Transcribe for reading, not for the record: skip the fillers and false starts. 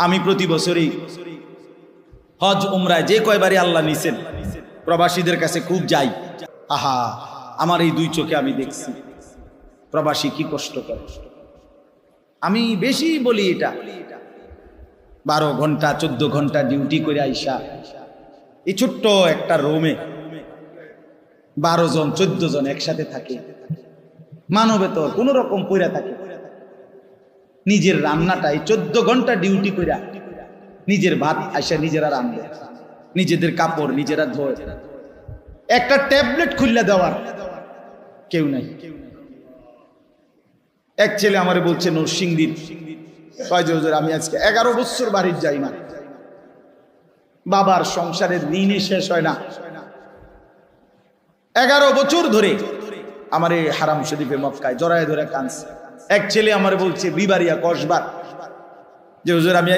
আমি প্রতি বছরই হজ উমরায় যে কয়বারই আল্লাহ নিছেন প্রবাসীদের কাছে খুব যাই। আহা, আমার এই দুই চোখে আমি দেখছি প্রবাসী কি কষ্ট করে। আমি বেশি বলি এটা, 12 ঘন্টা 14 ঘন্টা ডিউটি করে আইসা এই ছোট্ট একটা রুমে 12 জন 14 জন একসাথে থাকে, মানবে তো কোন রকম পইরা থাকে। নিজের রান্নাটাই 14 ঘন্টা ডিউটি কইরা নিজের ভাত আইসা নিজেরা রান্ধে, নিজেদের কাপড় নিজেরা ধোয়, একটা ট্যাবলেট খুললে দেওয়ার কেউ নাই। এক ছেলে আমারে বলছে নরসিংদীর, আমি আজকে 11 বছর বাড়ির যাই না, বাবার সংসারের ঋণে শেষ হয় না। 11 বছর ধরে আমার এই হারাম শরীফে মক্কায় জড়ায় ধরে কাঁদছে। এক ছেলে আমারে বলছে বিবারিয়া কসবার, যে হুজুর আমি